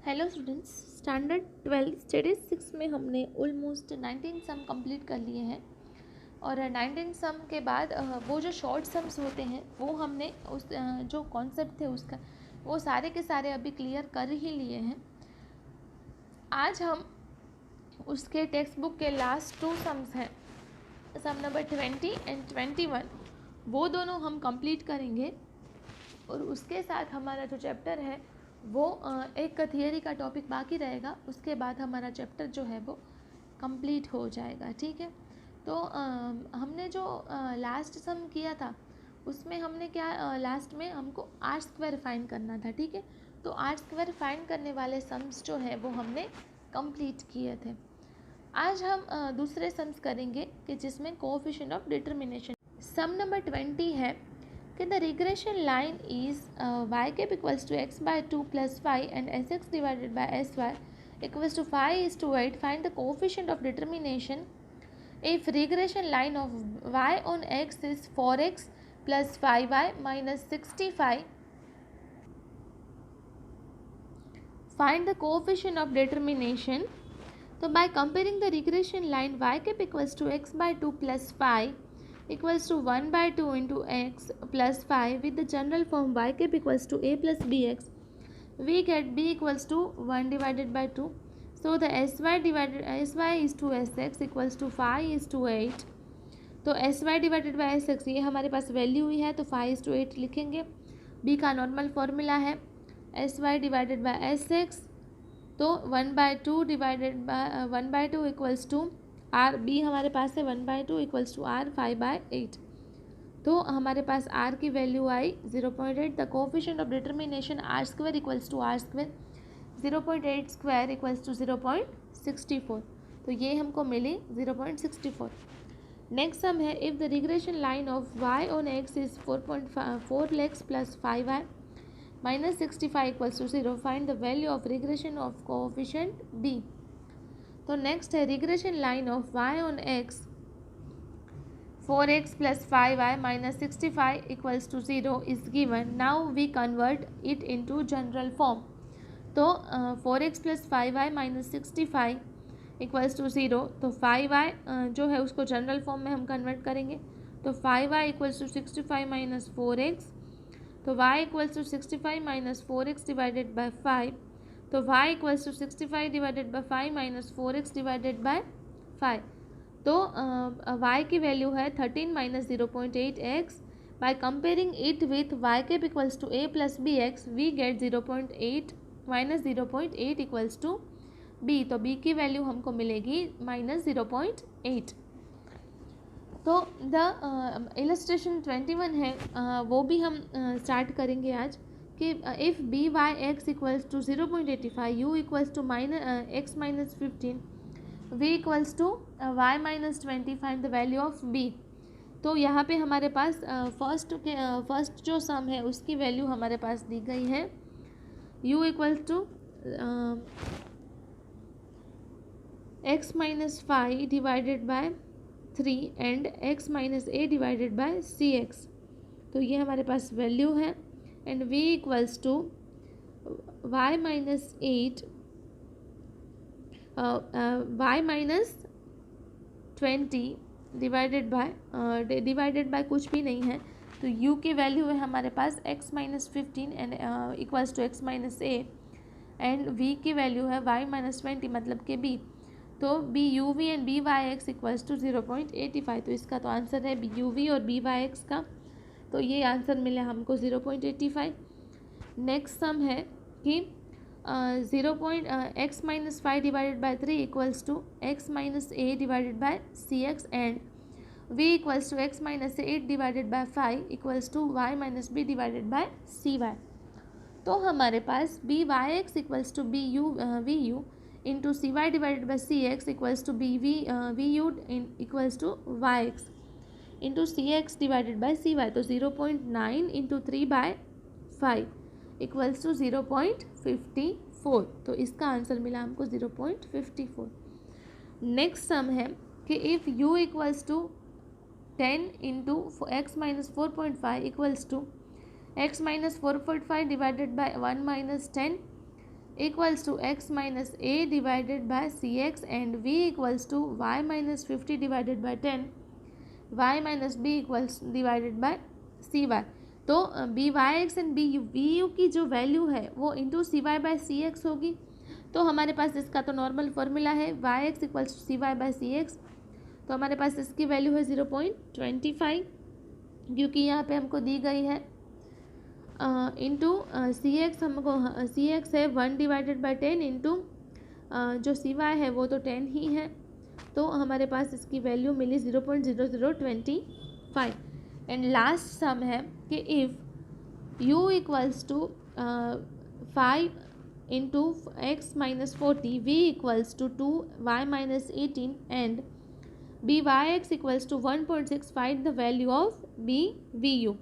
Hello students, standard 12 statistics में हमने almost 19 sum complete कर लिए हैं। और 19 सम के बाद वो जो शॉर्ट सम्स होते हैं वो हमने उस जो कॉन्सेप्ट थे उसका वो सारे के सारे अभी क्लियर कर ही लिए हैं। आज हम उसके टेक्स्ट बुक के लास्ट 2 सम्स हैं, सम नंबर 20 एंड 21, वो दोनों हम कंप्लीट करेंगे। और उसके साथ हमारा जो चैप्टर है वो एक थियरी का टॉपिक बाकी रहेगा। उसके बाद हमारा चैप्टर जो है वो कंप्लीट हो जाएगा। ठीक है, तो हमने जो लास्ट सम किया था उसमें हमने क्या लास्ट में हमको आर स्क्वायर फाइंड करना था। ठीक है, तो आर स्क्वायर फाइंड करने वाले सम्स जो है वो हमने कंप्लीट किए थे। आज हम दूसरे सम्स करेंगे कि जिसमें coefficient of determination. Sum number 20 है कि the regression line is y cap equals to x by 2 plus 5 and sx divided by sy equals to 5 is to 8. Find the coefficient of determination if regression line of y on x is 4x plus 5y minus 65. Find the coefficient of determination. So by comparing the regression line y cap equals to x by 2 plus 5 equals to 1 by 2 into x plus 5 with the general form y cap equals to a plus bx, we get b equals to 1 divided by 2. So the sy is to sx equals to 5 is to 8. तो sy divided by sx ये हमारे पास value ही है, तो 5 is to 8 लिखेंगे। b का normal formula है sy divided by sx, तो 1/2 divided by 1/2 equals to R. B हमारे पास है 1/2 इक्वल्स टू आर 5/8, तो हमारे पास आर की वैल्यू आई 0.8। The coefficient of determination R square equals to R square 0.8 square equals to 0.64, तो ये हमको मिली 0.64। नेक्स्ट सम है if the regression line of Y on X is 4x plus 5y minus 65 equals to 0. Find the value of regression of coefficient b. तो next है regression line of y on x 4x plus 5y minus 65 equals to 0 is given. Now we convert it into general form. तो 4x plus 5y minus 65 equals to 0, तो 5y जो है उसको general form में हम convert करेंगे। तो 5y equals to 65 minus 4x, तो y equals to 65 minus 4x divided by 5, तो y equals to 65 divided by 5 minus 4x divided by 5, तो y की वैल्यू है 13 minus 0.8x। By comparing it with y cap equals to a plus B X we get 0.8 minus 0.8 equals to b, तो b की value हमको मिलेगी minus 0.8। तो the illustration 21 है वो भी हम स्टार्ट करेंगे आज कि if B Y x equals to 0.85, U equals to x minus 15, V equals to Y minus 20, find the value of B. तो यहाँ पे हमारे पास फर्स्ट जो सम है उसकी वैल्यू हमारे पास दी गई है u equals to x minus 5 divided by 3 and x minus A divided by C x, तो ये हमारे पास वैल्यू है। And v equals to y minus 8 y minus 20 divided by कुछ भी नहीं है, तो u की वैल्यू है हमारे पास x minus 15 and equals to x minus A, and v की वैल्यू है y माइनस 20 मतलब कि b, तो B you V and B Y x equals to 0.85, तो इसका तो आंसर है बी यू वी और बी वाई एक्स का, तो ये आंसर मिला हमको 0.85। नेक्स्ट सम है कि x minus 5 divided by 3 equals to x minus A divided by c x, and v equals to x minus 8 divided by 5 equals to Y minus b divided by c y. तो हमारे पास b Y x equals to b you v u into c y divided by c x equals to b we u equals to y x into c x divided by c y, तो 0.9 into 3 bye 5 equals to 0.54, तो इसका answer मिला हमको 0.54। Next sum है कि if u equals to 10 into x minus 4.5 equals to x minus 4.5 divided by 1 minus 10, equals to x minus A divided by C x and v equals to y minus 50 divided by 10, y minus b equals divided by c y. तो b Y x and b u की जो value है वो into c Y by C x होगी। तो हमारे पास इसका तो नॉर्मल फार्मूला है Y x equals to C Y by C x. तो हमारे पास इसकी वैल्यू है 0.25, क्योंकि यहाँ पे हमको दी गई है इंटू सी एक्स, हमको सी एक्स है 1 डिवाइडेड बाई 10 इंटू जो सी वाई है वो तो 10 ही है। तो हमारे पास इसकी वैल्यू मिली 0.0025। एंड लास्ट सम है कि if u equals to 5 into x minus 40, v equals to 2y minus 18 and B Y x equals to 1.6, find the value of B we U.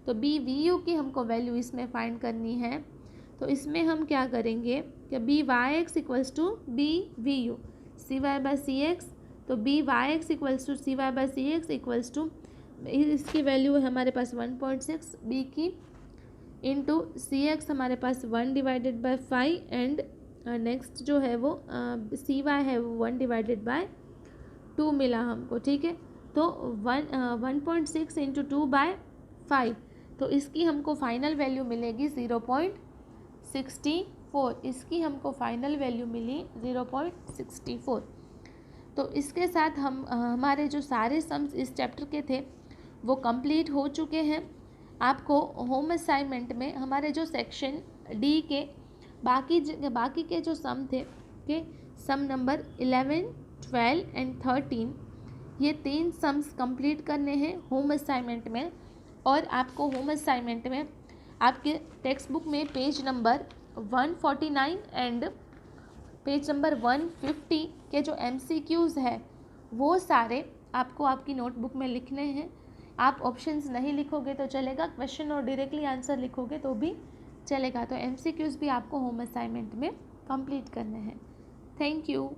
तो बी वी यू की हमको value इसमें find करनी है। तो इसमें हम क्या करेंगे कि b Y x equals to b we u c Y by C x. तो b Y x equals to C Y by C x equals to, इसकी वैल्यू है हमारे पास 1.6 बी की, इंटू सी एक्स हमारे पास 1 डिवाइडेड बाय 5 एंड नेक्स्ट जो है वो सी वाई है वो 1 डिवाइडेड बाय 2 मिला हमको, ठीक है। तो 1.6 इंटू 2 बाय 5, तो इसकी हमको फाइनल वैल्यू मिलेगी 0.64। इसकी हमको फाइनल वैल्यू मिली 0.64। तो इसके साथ हम हमारे जो सारे सम्स इस चैप्टर के थे वो कंप्लीट हो चुके हैं। आपको होम असाइनमेंट में हमारे जो सेक्शन डी के बाकी के जो सम थे के सम नंबर 11, 12 एंड 13, ये 3 सम्स कंप्लीट करने हैं होम असाइनमेंट में। और आपको होम असाइनमेंट में आपके टेक्स्ट बुक में page number 149 and page number 150 के जो MCQs है वो सारे आपको आपकी नोटबुक में लिखने हैं। आप ऑप्शंस नहीं लिखोगे तो चलेगा, क्वेश्चन और डायरेक्टली आंसर लिखोगे तो भी चलेगा। तो MCQs भी आपको होम असाइनमेंट में कंप्लीट करने हैं। Thank you.